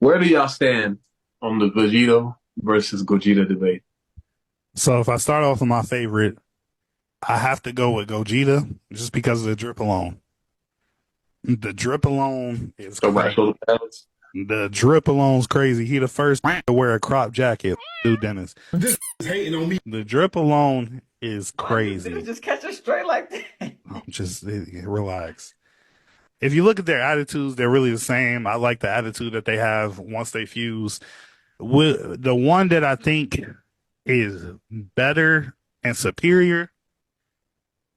Where do y'all stand on the Vegito versus Gogeta debate? So if I start off with my favorite, I have to go with Gogeta just because of the drip alone. The drip alone is So by crazy. shoulder pads? The drip alone's crazy. He the first to wear a crop jacket. Dude, Dennis. This is hating on me. The drip alone is Why you dude crazy. just catch it straight like that? Just relax. If you look at their attitudes, they're really the same. I like the attitude that they have once they fuse. The one that I think is better and superior,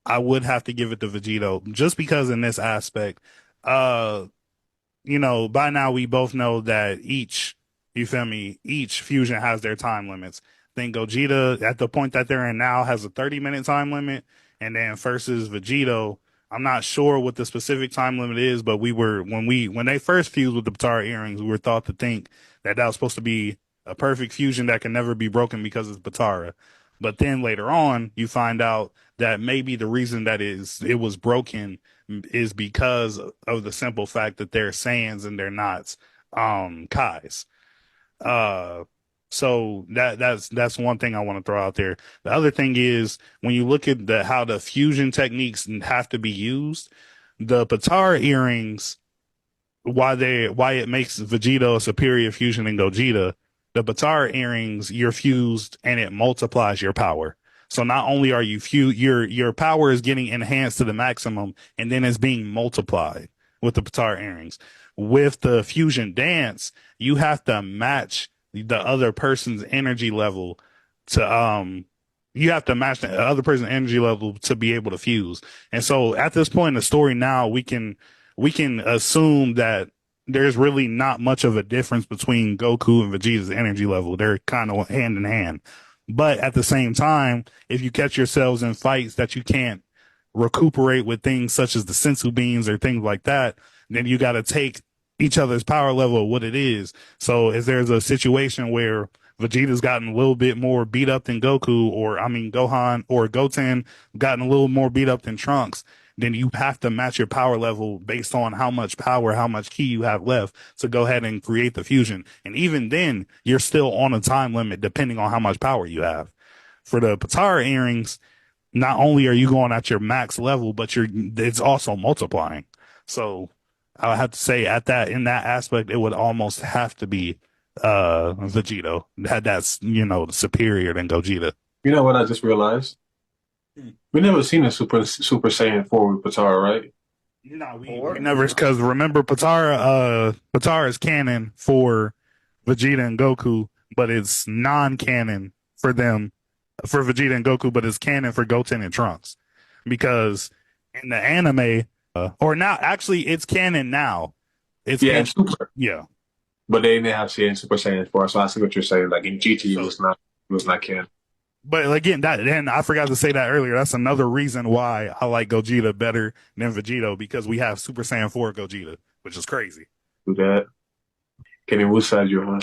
I would have to give it to Vegito just because in this aspect, uh, by now we both know that you feel me, each fusion has their time limits. I think Gogeta at the point that they're in now has a 30-minute time limit, and then versus Vegito, I'm not sure what the specific time limit is, but when they first fused with the Potara earrings, we were thought to think that that was supposed to be a perfect fusion that can never be broken because it's Potara. But then later on, you find out that maybe the reason that it was broken is because of the simple fact that they're Saiyans and they're not Kais. Uh, so that's one thing I want to throw out there. The other thing is when you look at how the fusion techniques have to be used, the Potara earrings, why it makes Vegito a superior fusion than Gogeta, the Potara earrings, you're fused and it multiplies your power. So not only are you your power is getting enhanced to the maximum, and then it's being multiplied with the Potara earrings. With the fusion dance, you have to match the other person's energy level to you have to match the other person's energy level to be able to fuse. And so at this point in the story now, we can assume that there's really not much of a difference between Goku and Vegeta's energy level. They're kind of hand in hand. But at the same time, if you catch yourselves in fights that you can't recuperate with things such as the sensu beans or things like that, then you got to take each other's power level of what it is. So if there's a situation where Vegeta's gotten a little bit more beat up than Goku, or I mean Gohan or Goten gotten a little more beat up than Trunks, then you have to match your power level based on how much power, how much ki you have left to go ahead and create the fusion. And even then, you're still on a time limit depending on how much power you have. For the Potara earrings, not only are you going at your max level, but it's also multiplying. So I would have to say in that aspect, it would almost have to be Vegito. That's superior than Gogeta. You know what I just realized? We never seen a Super Saiyan 4 with Potara, right? No, we Or never, because remember Potara is canon for Vegeta and Goku, but it's non-canon for them for Vegeta and Goku, but it's canon for Goten and Trunks. Because in the anime, or now actually it's canon now. It's Yeah, canon, and Super. yeah. But they didn't have seen Super Saiyan 4, so I see what you're saying. Like in GT, So it was not canon. but again, then I forgot to say that earlier. That's another reason why I like Gogeta better than Vegito, because we have Super Saiyan 4 Gogeta, which is crazy. Do that. Kenny, which side you on?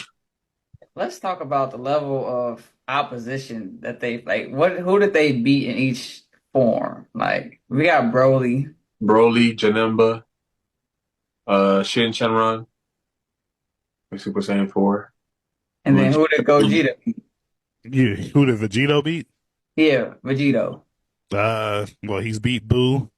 let's talk about the level of opposition that they like. Who did they beat in each form? Like we got Broly. Broly, Janemba, Shin Shenron, with Super Saiyan 4. And then who did Gogeta beat? Who did Vegito beat? Yeah, Vegito. Well, he's beat Boo,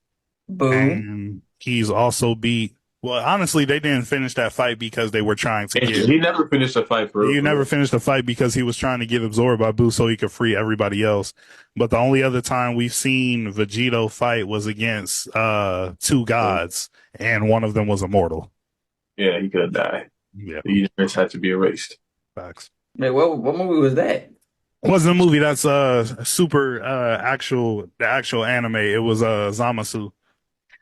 Boo. and he's also beat. Well, honestly, they didn't finish that fight because they were trying to get. He never finished a fight for He real. never finished the fight because he was trying to get absorbed by Boo so he could free everybody else. But the only other time we've seen Vegito fight was against two gods, and one of them was immortal. Yeah, he could have died. Yeah, The universe had to be erased. facts. Wait, what movie was that? Wasn't a movie. That's super the actual anime. It was Zamasu.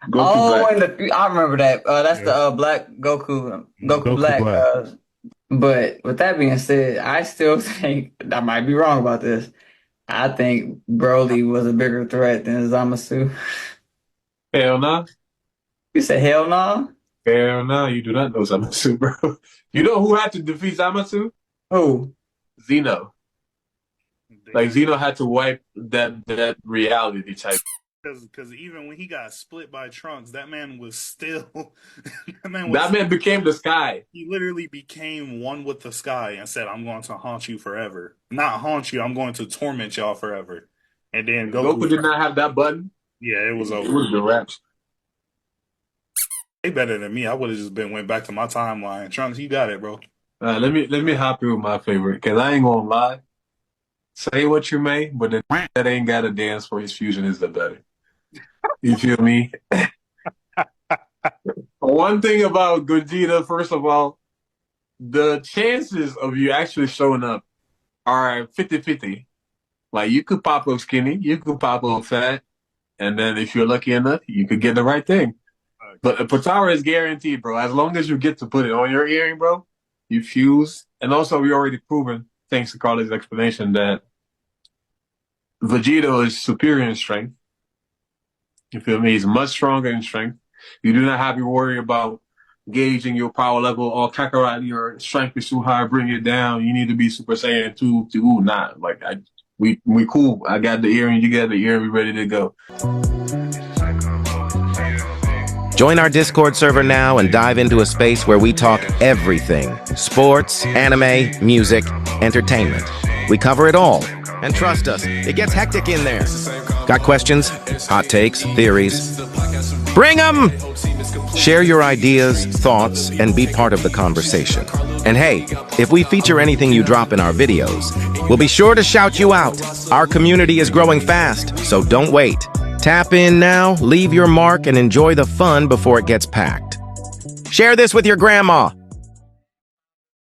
Goku Oh, Black. and I remember that. That's Yeah, the Black Goku, Goku Goku Black. Black. But with that being said, I still think I might be wrong about this. I think Broly was a bigger threat than Zamasu. Hell no. You said hell no? Hell no, you do not know Zamasu, bro. You know who had to defeat Zamasu? Who? Zeno. Like Zeno had to wipe that reality type Because even when he got split by Trunks, that man was still that man That was man became the sky. he literally became one with the sky and said, "I'm going to haunt you forever. Not haunt you, I'm going to torment y'all forever." And then Goku Goku, did not have that button. yeah, it was It over. was the raps. They better than me. I would have just went back to my timeline. Trunks, you got it, bro. Let me hop in with my favorite because I ain't gonna lie. Say what you may, but the that ain't got to dance for his fusion is the better. You feel me? One thing about Gogeta, first of all, the chances of you actually showing up are 50-50. Like you could pop up skinny, you could pop up fat, and then if you're lucky enough, you could get the right thing. But a Potara is guaranteed, bro. As long as you get to put it on your earring, bro, you fuse. And also, we already proven, thanks to Carly's explanation, that Vegito is superior in strength. You feel me? He's much stronger in strength. You do not have to worry about gauging your power level or Kakarot, your strength is too high, bring it down. You need to be Super Saiyan 2 to nah. Like we cool. I got the earring, you got the earring, we ready to go. Join our Discord server now and dive into a space where we talk everything. Sports, anime, music, entertainment. We cover it all. And trust us, it gets hectic in there. Got questions, hot takes, theories? Bring them! Share your ideas, thoughts, and be part of the conversation. And hey, if we feature anything you drop in our videos, we'll be sure to shout you out. Our community is growing fast, so don't wait. Tap in now, leave your mark, and enjoy the fun before it gets packed. Share this with your grandma.